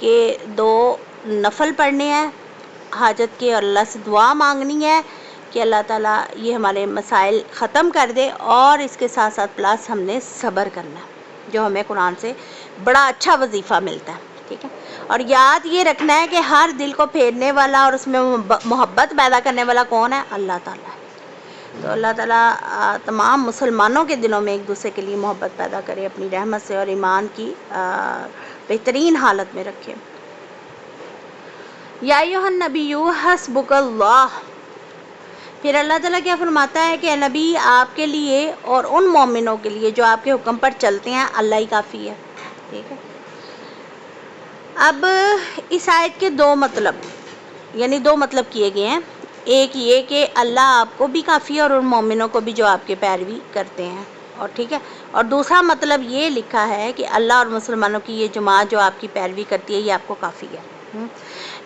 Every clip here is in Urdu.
کہ 2 نفل پڑھنے ہیں حاجت کے اور اللہ سے دعا مانگنی ہے کہ اللہ تعالیٰ یہ ہمارے مسائل ختم کر دے، اور اس کے ساتھ ساتھ پلس ہم نے صبر کرنا ہے جو ہمیں قرآن سے بڑا اچھا وظیفہ ملتا ہے، ٹھیک ہے۔ اور یاد یہ رکھنا ہے کہ ہر دل کو پھیرنے والا اور اس میں محبت پیدا کرنے والا کون ہے؟ اللہ تعالیٰ ہے۔ تو اللہ تعالیٰ تمام مسلمانوں کے دلوں میں ایک دوسرے کے لیے محبت پیدا کرے اپنی رحمت سے، اور ایمان کی بہترین حالت میں رکھے۔ یا ایھا النبی حسبک اللہ، پھر اللہ تعالیٰ کیا فرماتا ہے کہ اے نبی آپ کے لیے اور ان مومنوں کے لیے جو آپ کے حکم پر چلتے ہیں اللہ ہی کافی ہے، ٹھیک ہے۔ اب اس آیت کے 2 مطلب، یعنی 2 مطلب کیے گئے ہیں۔ ایک یہ کہ اللہ آپ کو بھی کافی ہے اور ان مومنوں کو بھی جو آپ کے پیروی کرتے ہیں، اور ٹھیک ہے۔ اور دوسرا مطلب یہ لکھا ہے کہ اللہ اور مسلمانوں کی یہ جماعت جو آپ کی پیروی کرتی ہے یہ آپ کو کافی ہے۔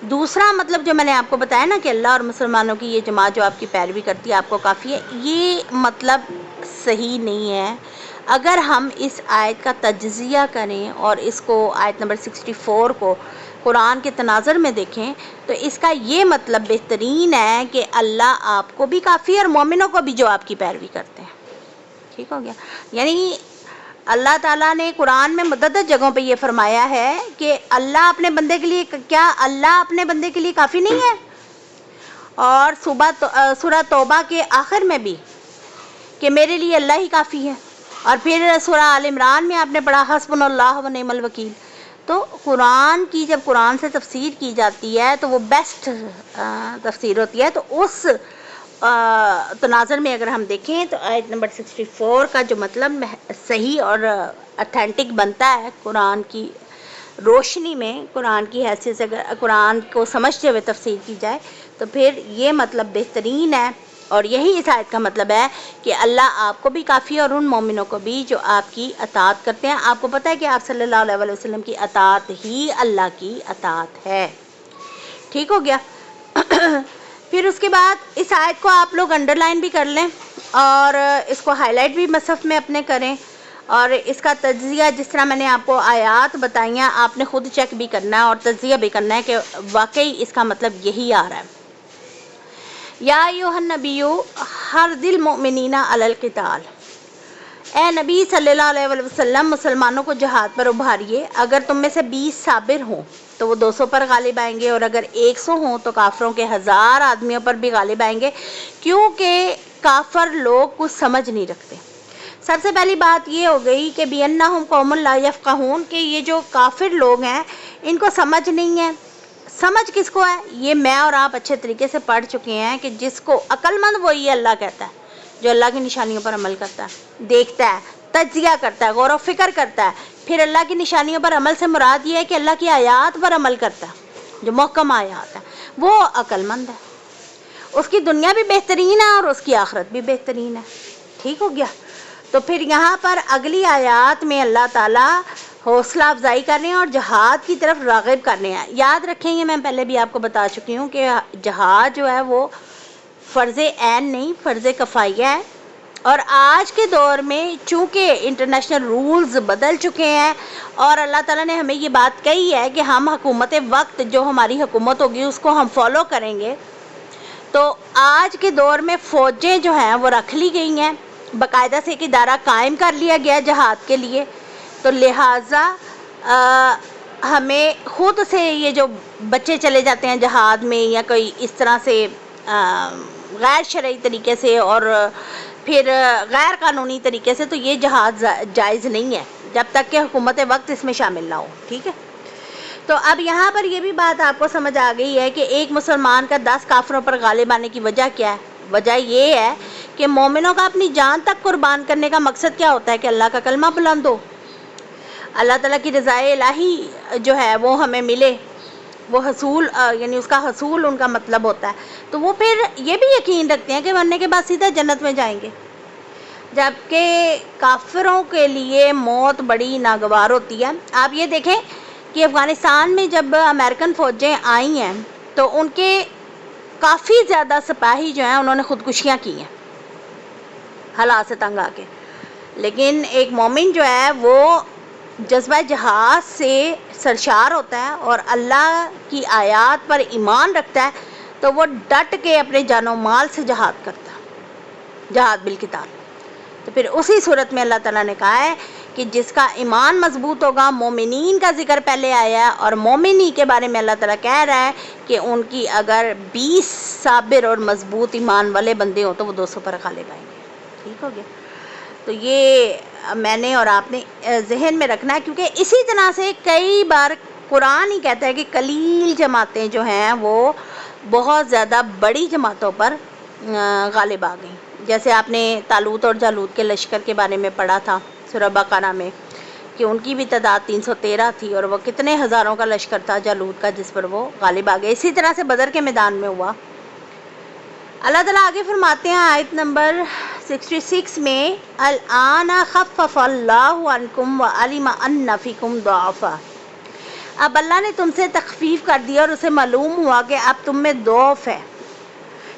دوسرا مطلب جو میں نے آپ کو بتایا نا کہ اللہ اور مسلمانوں کی یہ جماعت جو آپ کی پیروی کرتی ہے آپ کو کافی ہے، یہ مطلب صحیح نہیں ہے۔ اگر ہم اس آیت کا تجزیہ کریں اور اس کو آیت نمبر 64 کو قرآن کے تناظر میں دیکھیں تو اس کا یہ مطلب بہترین ہے کہ اللہ آپ کو بھی کافی ہے اور مومنوں کو بھی جو آپ کی پیروی کرتے ہیں، ٹھیک ہو گیا۔ یعنی اللہ تعالیٰ نے قرآن میں متعدد جگہوں پہ یہ فرمایا ہے کہ اللہ اپنے بندے کے لیے، کیا اللہ اپنے بندے کے لیے کافی نہیں ہے؟ اور سورہ توبہ کے آخر میں بھی کہ میرے لیے اللہ ہی کافی ہے، اور پھر سورہ آل عمران میں آپ نے پڑھا حسبنا اللہ و نعم الوکیل۔ تو قرآن کی جب قرآن سے تفسیر کی جاتی ہے تو وہ بیسٹ تفسیر ہوتی ہے۔ تو اس تناظر میں اگر ہم دیکھیں تو آیت نمبر 64 کا جو مطلب صحیح اور اتھینٹک بنتا ہے قرآن کی روشنی میں، قرآن کی حیثیت سے اگر قرآن کو سمجھتے ہوئے تفسیر کی جائے تو پھر یہ مطلب بہترین ہے، اور یہی اس آیت کا مطلب ہے کہ اللہ آپ کو بھی کافی ہے اور ان مومنوں کو بھی جو آپ کی اطاعت کرتے ہیں۔ آپ کو پتہ ہے کہ آپ صلی اللہ علیہ وسلم کی اطاعت ہی اللہ کی اطاعت ہے، ٹھیک ہو گیا۔ پھر اس کے بعد اس آیت کو آپ لوگ انڈر لائن بھی کر لیں اور اس کو ہائی لائٹ بھی مصحف میں اپنے کریں، اور اس کا تجزیہ جس طرح میں نے آپ کو آیات بتائی ہیں آپ نے خود چیک بھی کرنا ہے اور تجزیہ بھی کرنا ہے کہ واقعی اس کا مطلب یہی آ رہا ہے۔ یا ایھا النبی حرض المؤمنین علی القتال، اے نبی صلی اللہ علیہ وسلم مسلمانوں کو جہاد پر ابھاریے۔ اگر تم میں سے 20 صابر ہوں تو وہ 200 پر غالب آئیں گے، اور اگر 100 ہوں تو کافروں کے 1000 آدمیوں پر بھی غالب آئیں گے، کیونکہ کافر لوگ کچھ سمجھ نہیں رکھتے۔ سب سے پہلی بات یہ ہو گئی کہ بِأَنَّهُمْ قَوْمٌ لَا يَفْقَهُونَ، کہ یہ جو کافر لوگ ہیں ان کو سمجھ نہیں ہے۔ سمجھ کس کو ہے؟ یہ میں اور آپ اچھے طریقے سے پڑھ چکے ہیں کہ جس کو عقل مند وہی اللہ کہتا ہے، جو اللہ کی نشانیوں پر عمل کرتا ہے، دیکھتا ہے، تجزیہ کرتا ہے، غور و فکر کرتا ہے۔ پھر اللہ کی نشانیوں پر عمل سے مراد یہ ہے کہ اللہ کی آیات پر عمل کرتا ہے جو محکم آیات ہے، وہ عقل مند ہے، اس کی دنیا بھی بہترین ہے اور اس کی آخرت بھی بہترین ہے، ٹھیک ہو گیا۔ تو پھر یہاں پر اگلی آیات میں اللہ تعالیٰ حوصلہ افزائی کر رہے ہیں اور جہاد کی طرف راغب کر رہے ہیں۔ یاد رکھیں گے میں پہلے بھی آپ کو بتا چکی ہوں کہ جہاد جو ہے وہ فرض عین نہیں، فرض کفایہ ہے، اور آج کے دور میں چونکہ انٹرنیشنل رولز بدل چکے ہیں اور اللہ تعالیٰ نے ہمیں یہ بات کہی ہے کہ ہم حکومت وقت جو ہماری حکومت ہوگی اس کو ہم فالو کریں گے، تو آج کے دور میں فوجیں جو ہیں وہ رکھ لی گئی ہیں، باقاعدہ سے ایک ادارہ قائم کر لیا گیا جہاد کے لیے۔ تو لہٰذا ہمیں خود سے یہ جو بچے چلے جاتے ہیں جہاد میں یا کوئی اس طرح سے غیر شرعی طریقے سے اور پھر غیر قانونی طریقے سے، تو یہ جہاد جائز نہیں ہے جب تک کہ حکومت وقت اس میں شامل نہ ہو، ٹھیک ہے۔ تو اب یہاں پر یہ بھی بات آپ کو سمجھ آ گئی ہے کہ ایک مسلمان کا 10 کافروں پر غالب آنے کی وجہ کیا ہے؟ وجہ یہ ہے کہ مومنوں کا اپنی جان تک قربان کرنے کا مقصد کیا ہوتا ہے کہ اللہ کا کلمہ بلند ہو، اللہ تعالیٰ کی رضائے الہی جو ہے وہ ہمیں ملے، وہ حصول یعنی اس کا حصول ان کا مطلب ہوتا ہے۔ تو وہ پھر یہ بھی یقین رکھتے ہیں کہ مرنے کے بعد سیدھا جنت میں جائیں گے، جبکہ کافروں کے لیے موت بڑی ناگوار ہوتی ہے۔ آپ یہ دیکھیں کہ افغانستان میں جب امریکن فوجیں آئی ہیں تو ان کے کافی زیادہ سپاہی جو ہیں انہوں نے خودکشیاں کی ہیں حالات سے تنگ آ کے، لیکن ایک مومن جو ہے وہ جذبہ جہاد سے سرشار ہوتا ہے اور اللہ کی آیات پر ایمان رکھتا ہے تو وہ ڈٹ کے اپنے جان و مال سے جہاد کرتا ہے، جہاد بالقتال۔ تو پھر اسی صورت میں اللہ تعالیٰ نے کہا ہے کہ جس کا ایمان مضبوط ہوگا، مومنین کا ذکر پہلے آیا ہے، اور مومنی کے بارے میں اللہ تعالیٰ کہہ رہا ہے کہ ان کی اگر 20 صابر اور مضبوط ایمان والے بندے ہوں تو وہ 200 پر غالب آئیں گے۔ ٹھیک ہو گیا؟ تو یہ میں نے اور آپ نے ذہن میں رکھنا ہے، کیونکہ اسی طرح سے کئی بار قرآن ہی کہتا ہے کہ قلیل جماعتیں جو ہیں وہ بہت زیادہ بڑی جماعتوں پر غالب آ گئیں۔ جیسے آپ نے طالوت اور جالوت کے لشکر کے بارے میں پڑھا تھا سورہ بقرہ میں کہ ان کی بھی تعداد 313 تھی، اور وہ کتنے ہزاروں کا لشکر تھا جالوت کا جس پر وہ غالب آ گئے۔ اسی طرح سے بدر کے میدان میں ہوا۔ اللہ تعالیٰ آگے فرماتے ہیں آیت نمبر 66 میں، الآن خفف اللہ عنکم وعلم ان فیکم ضعفا، اب اللہ نے تم سے تخفیف کر دیا اور اسے معلوم ہوا کہ اب تم میں ضعف ہے،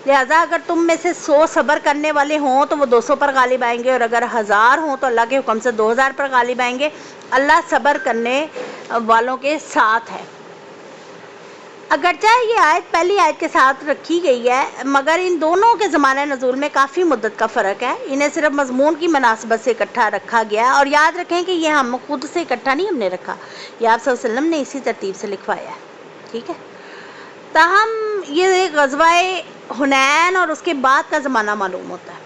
لہٰذا اگر تم میں سے 100 صبر کرنے والے ہوں تو وہ 200 پر غالب آئیں گے، اور اگر 1000 ہوں تو اللہ کے حکم سے 2000 پر غالب آئیں گے۔ اللہ صبر کرنے والوں کے ساتھ ہے۔ اگرچہ یہ آیت پہلی آیت کے ساتھ رکھی گئی ہے، مگر ان دونوں کے زمانہ نزول میں کافی مدت کا فرق ہے۔ انہیں صرف مضمون کی مناسبت سے اکٹھا رکھا گیا، اور یاد رکھیں کہ یہ ہم خود سے اکٹھا نہیں ہم نے رکھا، یہ آپ صلی اللہ علیہ وسلم نے اسی ترتیب سے لکھوایا ہے۔ ٹھیک ہے؟ تاہم یہ غزوہ حنین اور اس کے بعد کا زمانہ معلوم ہوتا ہے۔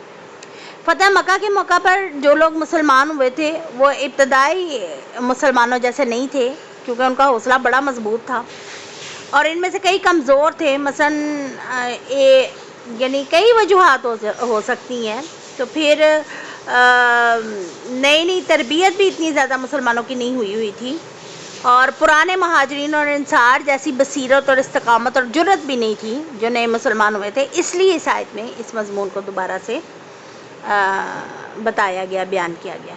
فتح مکہ کے موقع پر جو لوگ مسلمان ہوئے تھے وہ ابتدائی مسلمانوں جیسے نہیں تھے، کیونکہ ان کا حوصلہ بڑا مضبوط تھا، اور ان میں سے کئی کمزور تھے، یعنی کئی وجوہات ہو سکتی ہیں۔ تو پھر نئی تربیت بھی اتنی زیادہ مسلمانوں کی نہیں ہوئی تھی، اور پرانے مہاجرین اور انصار جیسی بصیرت اور استقامت اور جرت بھی نہیں تھی جو نئے مسلمان ہوئے تھے، اس لیے اس آیت میں اس مضمون کو دوبارہ سے بتایا گیا، بیان کیا گیا۔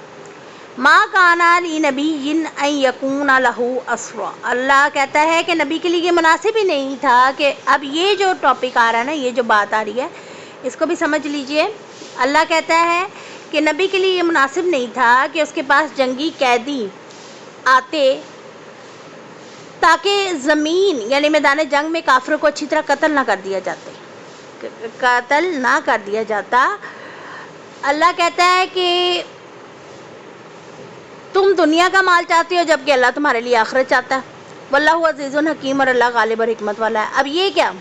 ما کان لنبی ان یکون لہ اسرا، اللہ کہتا ہے کہ نبی کے لیے یہ مناسب ہی نہیں تھا کہ اب یہ جو ٹاپک آ رہا ہے نا، یہ جو بات آ رہی ہے اس کو بھی سمجھ لیجئے۔ اللہ کہتا ہے کہ نبی کے لیے یہ مناسب نہیں تھا کہ اس کے پاس جنگی قیدی آتے تاکہ زمین یعنی میدان جنگ میں کافروں کو اچھی طرح قتل نہ کر دیا جاتا۔ اللہ کہتا ہے کہ تم دنیا کا مال چاہتے ہو جبکہ اللہ تمہارے لیے آخرت چاہتا ہے، واللہ عزیز حکیم، اور اللہ غالب اور حکمت والا ہے۔ اب یہ کیا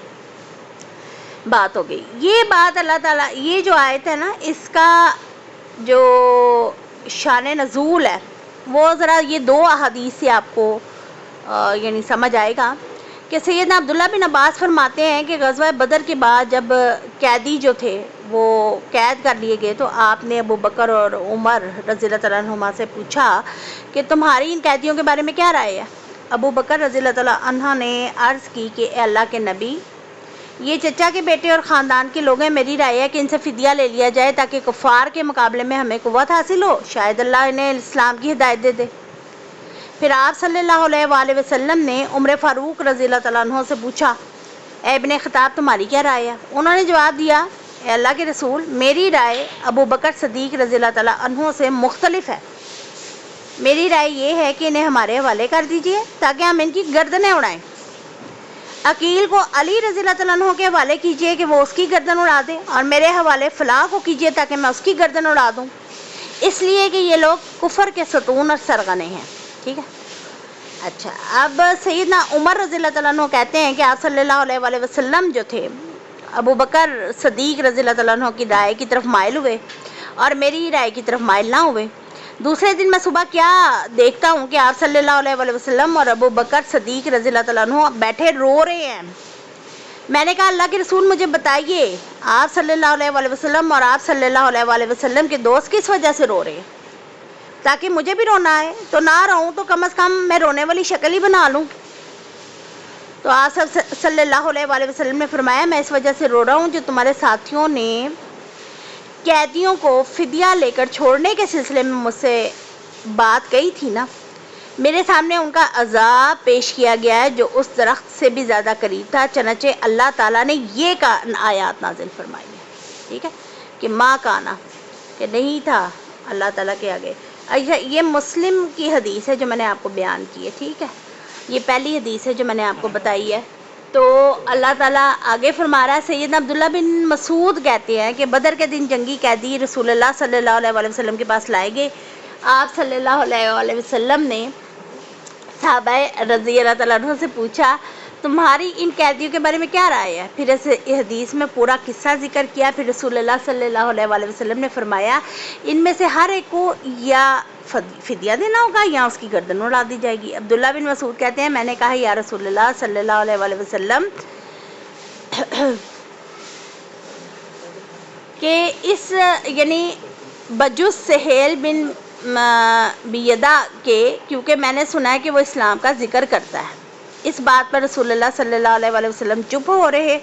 بات ہو گئی؟ یہ بات اللہ تعالیٰ، یہ جو آیت ہے نا، اس کا جو شان نزول ہے وہ ذرا یہ 2 احادیث سے آپ کو یعنی سمجھ آئے گا کہ سیدنا عبداللہ بن عباس فرماتے ہیں کہ غزوہ بدر کے بعد جب قیدی جو تھے وہ قید کر لیے گئے تو آپ نے ابو بکر اور عمر رضی اللہ تعالیٰ عنہما سے پوچھا کہ تمہاری ان قیدیوں کے بارے میں کیا رائے ہے؟ ابو بکر رضی اللہ تعالیٰ عنہ نے عرض کی کہ اے اللہ کے نبی، یہ چچا کے بیٹے اور خاندان کے لوگ ہیں، میری رائے ہے کہ ان سے فدیہ لے لیا جائے تاکہ کفار کے مقابلے میں ہمیں قوت حاصل ہو، شاید اللہ انہیں اسلام کی ہدایت دے دے۔ پھر آپ صلی اللہ علیہ وآلہ وسلم نے عمر فاروق رضی اللہ تعالیٰ عنہ سے پوچھا، اے ابن خطاب تمہاری کیا رائے ہے؟ انہوں نے جواب دیا، اے اللہ کے رسول، میری رائے ابو بکر صدیق رضی اللہ تعالیٰ عنہ سے مختلف ہے۔ میری رائے یہ ہے کہ انہیں ہمارے حوالے کر دیجئے تاکہ ہم ان کی گردنیں اڑائیں۔ عقیل کو علی رضی اللہ تعالیٰ عنہ کے حوالے کیجئے کہ وہ اس کی گردن اڑا دے، اور میرے حوالے فلاں کو کیجئے تاکہ میں اس کی گردن اڑا دوں، اس لیے کہ یہ لوگ کفر کے ستون اور سرغنے ہیں۔ ٹھیک ہے؟ اچھا، اب سیدنا عمر رضی اللہ تعالیٰ عنہ کہتے ہیں کہ آپ صلی اللہ علیہ وآلہ وسلم جو تھے ابو بکر صدیق رضی اللہ تعالیٰ عنہ کی رائے کی طرف مائل ہوئے اور میری رائے کی طرف مائل نہ ہوئے۔ دوسرے دن میں صبح کیا دیکھتا ہوں کہ آپ صلی اللہ علیہ وآلہ وسلم اور ابو بکر صدیق رضی اللہ تعالیٰ عنہ بیٹھے رو رہے ہیں۔ میں نے کہا اللہ کے رسول مجھے بتائیے، آپ صلی اللہ علیہ وآلہ وسلم اور آپ صلی اللہ علیہ وآلہ وسلم کے دوست کس وجہ سے رو رہے ہیں تاکہ مجھے بھی رونا آئے، تو نہ رہوں تو کم از کم میں رونے والی شکل ہی بنا لوں۔ تو آپ صلی اللہ علیہ وآلہ وسلم نے فرمایا، میں اس وجہ سے رو رہا ہوں جو تمہارے ساتھیوں نے قیدیوں کو فدیہ لے کر چھوڑنے کے سلسلے میں مجھ سے بات کہی تھی نا، میرے سامنے ان کا عذاب پیش کیا گیا ہے جو اس درخت سے بھی زیادہ قریب تھا، چنانچہ اللہ تعالیٰ نے یہ آیات نازل فرمائی ہے۔ ٹھیک ہے؟ کہ ماں کانا، کہ نہیں تھا اللہ تعالیٰ کے آگے، اچھا یہ مسلم کی حدیث ہے جو میں نے آپ کو بیان کی ہے، ٹھیک ہے، یہ پہلی حدیث ہے جو میں نے آپ کو بتائی ہے۔ تو اللہ تعالیٰ آگے فرما رہا ہے، سیدنا عبداللہ بن مسعود کہتے ہیں کہ بدر کے دن جنگی قیدی رسول اللہ صلی اللہ علیہ وآلہ وسلم کے پاس لائے گئے۔ آپ صلی اللہ علیہ وآلہ وسلم نے صحابہ رضی اللہ تعالیٰ عنہ سے پوچھا تمہاری ان قیدیوں کے بارے میں کیا رائے ہے؟ پھر اس حدیث میں پورا قصہ ذکر کیا۔ پھر رسول اللہ صلی اللہ علیہ وآلہ وسلم نے فرمایا ان میں سے ہر ایک کو یا فدیہ دینا ہوگا یا اس کی گردن اڑا دی جائے گی۔ عبداللہ بن مسعود کہتے ہیں میں نے کہا یا رسول اللہ صلی اللہ علیہ وآلہ وسلم کہ اس یعنی بجز سہیل بن بیدہ کے، کیونکہ میں نے سنا ہے کہ وہ اسلام کا ذکر کرتا ہے۔ اس بات پر رسول اللہ صلی اللہ علیہ وآلہ وسلم چپ ہو رہے۔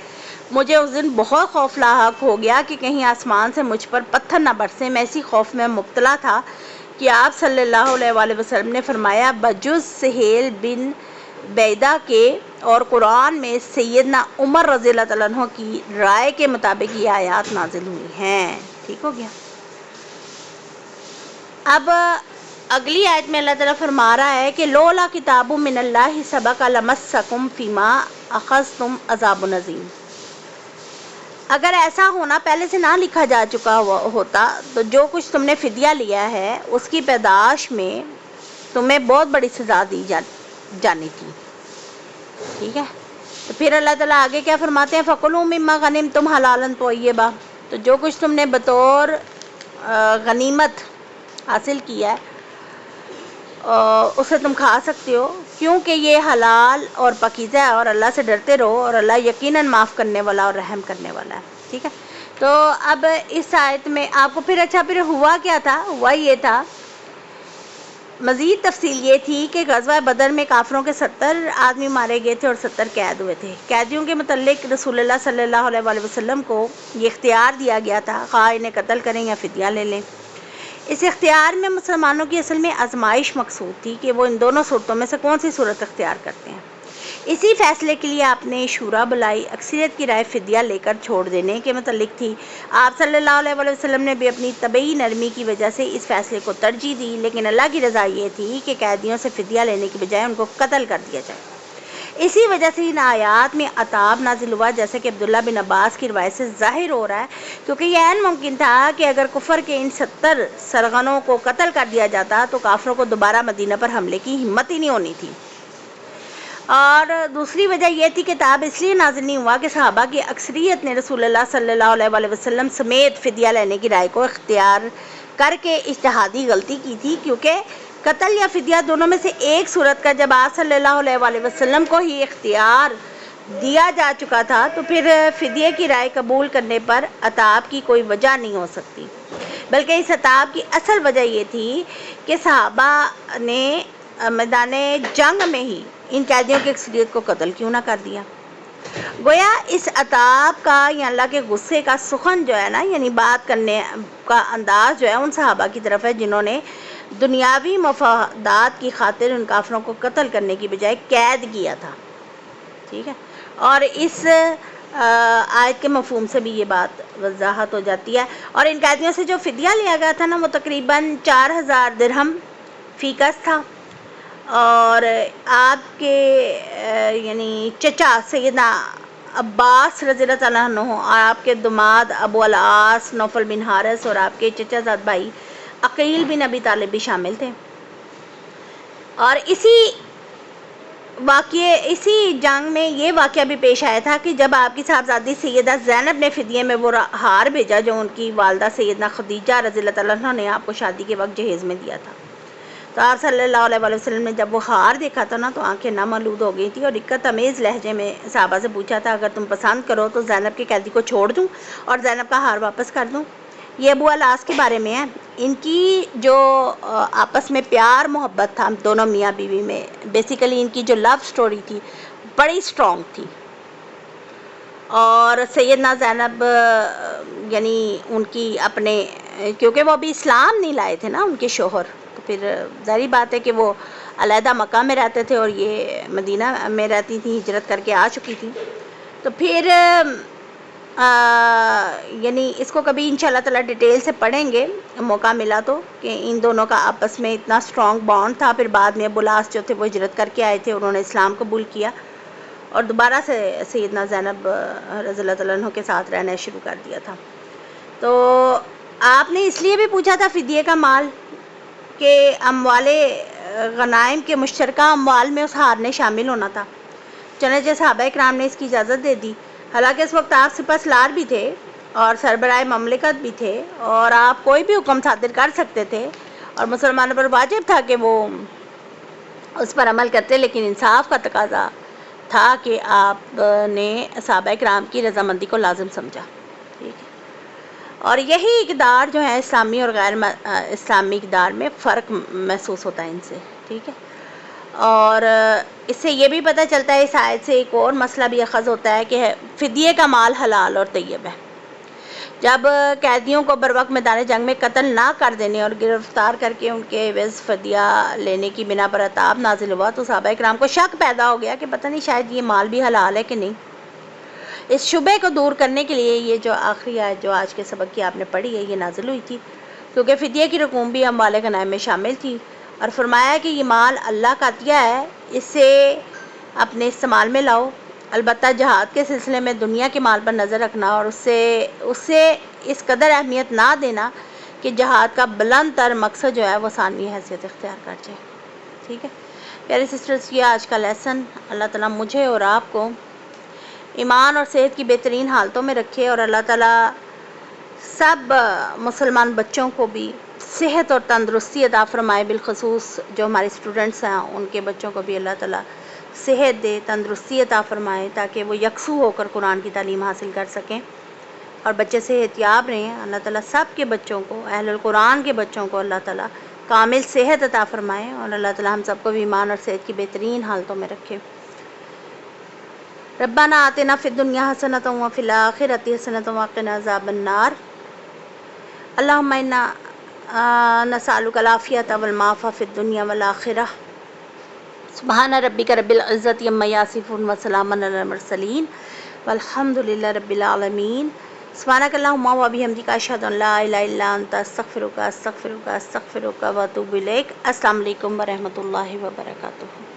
مجھے اس دن بہت خوف لاحق ہو گیا کہ کہیں آسمان سے مجھ پر پتھر نہ برسے۔ میں اسی خوف میں مبتلا تھا کہ آپ صلی اللہ علیہ وآلہ وسلم نے فرمایا بجز سہیل بن بیدہ کے، اور قرآن میں سیدنا عمر رضی اللہ تعالیٰ عنہ کی رائے کے مطابق یہ آیات نازل ہوئی ہیں۔ ٹھیک ہو گیا۔ اب اگلی آیت میں اللہ تعالیٰ فرما رہا ہے کہ لولا کتاب من اللہ سبق لمسکم فیما اخذتم عذاب عظیم۔ اگر ایسا ہونا پہلے سے نہ لکھا جا چکا ہوتا تو جو کچھ تم نے فدیہ لیا ہے اس کی پیداش میں تمہیں بہت بڑی سزا دی جانی تھی۔ ٹھیک ہے، تو پھر اللہ تعالیٰ آگے کیا فرماتے ہیں فَكُلُوا مِمَّا غَنِمْتُمْ حَلَالًا طَيِّبًا، تو جو کچھ تم نے بطور غنیمت حاصل کیا ہے اسے تم کھا سکتے ہو، کیونکہ یہ حلال اور پاکیزہ ہے، اور اللہ سے ڈرتے رہو اور اللہ یقیناً معاف کرنے والا اور رحم کرنے والا ہے۔ ٹھیک ہے، تو اب اس آیت میں آپ کو پھر ہوا کیا تھا؟ ہوا یہ تھا، مزید تفصیل یہ تھی کہ غزوہ بدر میں کافروں کے 70 آدمی مارے گئے تھے اور 70 قید ہوئے تھے۔ قیدیوں کے متعلق رسول اللہ صلی اللہ علیہ وآلہ وسلم کو یہ اختیار دیا گیا تھا خواہ انہیں قتل کریں یا فدیہ لے لیں۔ اس اختیار میں مسلمانوں کی اصل میں آزمائش مقصود تھی کہ وہ ان دونوں صورتوں میں سے کون سی صورت اختیار کرتے ہیں۔ اسی فیصلے کے لیے آپ نے شورا بلائی، اکثریت کی رائے فدیہ لے کر چھوڑ دینے کے متعلق تھی۔ آپ صلی اللہ علیہ وآلہ وسلم نے بھی اپنی طبعی نرمی کی وجہ سے اس فیصلے کو ترجیح دی، لیکن اللہ کی رضا یہ تھی کہ قیدیوں سے فدیہ لینے کی بجائے ان کو قتل کر دیا جائے۔ اسی وجہ سے ان آیات میں عتاب نازل ہوا، جیسے کہ عبداللہ بن عباس کی روایت سے ظاہر ہو رہا ہے، کیونکہ یہ عین ممکن تھا کہ اگر کفر کے ان 70 سرغنوں کو قتل کر دیا جاتا تو کافروں کو دوبارہ مدینہ پر حملے کی ہمت ہی نہیں ہونی تھی۔ اور دوسری وجہ یہ تھی کہ کتاب اس لیے نازل نہیں ہوا کہ صحابہ کی اکثریت نے رسول اللہ صلی اللہ علیہ وآلہ وسلم سمیت فدیہ لینے کی رائے کو اختیار کر کے اجتہادی غلطی کی تھی، کیونکہ قتل یا فدیہ دونوں میں سے ایک صورت کا جب آپ صلی اللہ علیہ وآلہ وسلم کو ہی اختیار دیا جا چکا تھا تو پھر فدیے کی رائے قبول کرنے پر عتاب کی کوئی وجہ نہیں ہو سکتی، بلکہ اس عتاب کی اصل وجہ یہ تھی کہ صحابہ نے میدان جنگ میں ہی ان قیدیوں کی اکثریت کو قتل کیوں نہ کر دیا۔ گویا اس عتاب کا یا اللہ کے غصے کا سخن جو ہے نا، یعنی بات کرنے کا انداز جو ہے ان صحابہ کی طرف ہے جنہوں نے دنیاوی مفادات کی خاطر ان کافروں کو قتل کرنے کی بجائے قید کیا تھا۔ ٹھیک ہے، اور اس آیت کے مفہوم سے بھی یہ بات وضاحت ہو جاتی ہے۔ اور ان قیدیوں سے جو فدیہ لیا گیا تھا نا وہ تقریباً 4000 درہم فی کس تھا، اور آپ کے یعنی چچا سیدنا عباس رضی اللہ تعالیٰ عنہ اور آپ کے دماد ابو العاص نوفل بن حارث اور آپ کے چچا زاد بھائی عقیل بن ابی طالب بھی شامل تھے۔ اور اسی جنگ میں یہ واقعہ بھی پیش آیا تھا کہ جب آپ کی صاحبزادی سیدہ زینب نے فدیے میں وہ ہار بھیجا جو ان کی والدہ سیدنا خدیجہ رضی اللہ تعالیٰ عنہ نے آپ کو شادی کے وقت جہیز میں دیا تھا، تو آپ صلی اللہ علیہ وآلہ وسلم نے جب وہ ہار دیکھا تھا نا تو آنکھیں نم آلود ہو گئی تھی، اور دقت امیز لہجے میں صحابہ سے پوچھا تھا اگر تم پسند کرو تو زینب کے قیدی کو چھوڑ دوں اور زینب کا ہار واپس کر دوں۔ یہ ابو العاص کے بارے میں ہے، ان کی جو آپس میں پیار محبت تھا دونوں میاں بیوی میں، بیسیکلی ان کی جو لو سٹوری تھی بڑی سٹرونگ تھی، اور سیدنا زینب یعنی ان کی اپنے کیونکہ وہ ابھی اسلام نہیں لائے تھے نا ان کے شوہر، تو پھر ظاہری بات ہے کہ وہ علیحدہ مکہ میں رہتے تھے اور یہ مدینہ میں رہتی تھی، ہجرت کر کے آ چکی تھی، تو پھر یعنی اس کو کبھی انشاءاللہ تعالیٰ ڈیٹیل سے پڑھیں گے موقع ملا تو، کہ ان دونوں کا آپس میں اتنا سٹرونگ بانڈ تھا. پھر بعد میں ابو العاص جو تھے وہ ہجرت کر کے آئے تھے، انہوں نے اسلام قبول کیا اور دوبارہ سے سیدنا زینب رضی اللہ تعالیٰ عنہ کے ساتھ رہنا شروع کر دیا تھا. تو آپ نے اس لیے بھی پوچھا تھا فدیے کا مال کہ اموال غنائم کے مشترکہ اموال میں اس ہار نے شامل ہونا تھا. چنانچہ صحابہ کرام نے اس کی اجازت دے دی. حالانکہ اس وقت آپ سپہ سالار بھی تھے اور سربراہ مملکت بھی تھے اور آپ کوئی بھی حکم صادر کر سکتے تھے اور مسلمانوں پر واجب تھا کہ وہ اس پر عمل کرتے، لیکن انصاف کا تقاضا تھا کہ آپ نے صحابہ کرام کی رضامندی کو لازم سمجھا. ٹھیک ہے، اور یہی اقدار جو ہے اسلامی اور غیر اسلامی اقدار میں فرق محسوس ہوتا ہے ان سے. ٹھیک ہے، اور اس سے یہ بھی پتہ چلتا ہے، اس آیت سے ایک اور مسئلہ بھی اخذ ہوتا ہے کہ فدیے کا مال حلال اور طیب ہے. جب قیدیوں کو بروقت میدان جنگ میں قتل نہ کر دینے اور گرفتار کر کے ان کے عوض فدیہ لینے کی بنا پر عتاب نازل ہوا تو صحابہ کرام کو شک پیدا ہو گیا کہ پتہ نہیں شاید یہ مال بھی حلال ہے کہ نہیں. اس شبے کو دور کرنے کے لیے یہ جو آخری آیت جو آج کے سبق کی آپ نے پڑھی ہے یہ نازل ہوئی تھی، کیونکہ فدیے کی رقوم بھی اموال غنائم میں شامل تھی، اور فرمایا کہ یہ مال اللہ کا عطیہ ہے، اسے اپنے استعمال میں لاؤ. البتہ جہاد کے سلسلے میں دنیا کے مال پر نظر رکھنا اور اسے اس قدر اہمیت نہ دینا کہ جہاد کا بلند تر مقصد جو ہے وہ ثانوی حیثیت اختیار کر جائے. ٹھیک ہے پیارے سسٹرز، یہ آج کا لیسن. اللہ تعالیٰ مجھے اور آپ کو ایمان اور صحت کی بہترین حالتوں میں رکھے، اور اللہ تعالیٰ سب مسلمان بچوں کو بھی صحت اور تندرستی عطا فرمائے، بالخصوص جو ہمارے اسٹوڈنٹس ہیں ان کے بچوں کو بھی اللہ تعالیٰ صحت دے، تندرستی عطا فرمائے، تاکہ وہ یکسو ہو کر قرآن کی تعلیم حاصل کر سکیں اور بچے صحت یاب رہیں. اللہ تعالیٰ سب کے بچوں کو، اہل القرآن کے بچوں کو اللہ تعالیٰ کامل صحت عطا فرمائے، اور اللہ تعالیٰ ہم سب کو بھی ایمان اور صحت کی بہترین حالتوں میں رکھے. ربنا آتنا فی الدنیا حسنۃ وفی الآخرۃ حسنۃ وقنا عذاب النار. اللہم انا نسألک العافیۃ والمعافیۃ فی الدنیا والآخرہ. سبحان ربک رب العزۃ عما یصفون وسلام علی المرسلین والحمد للہ رب العالمین. سبحانک اللہم وبحمدک اشہد ان لا الہ الا انت استغفرک واتوب الیک. السلام علیکم ورحمۃ اللہ وبرکاتہ.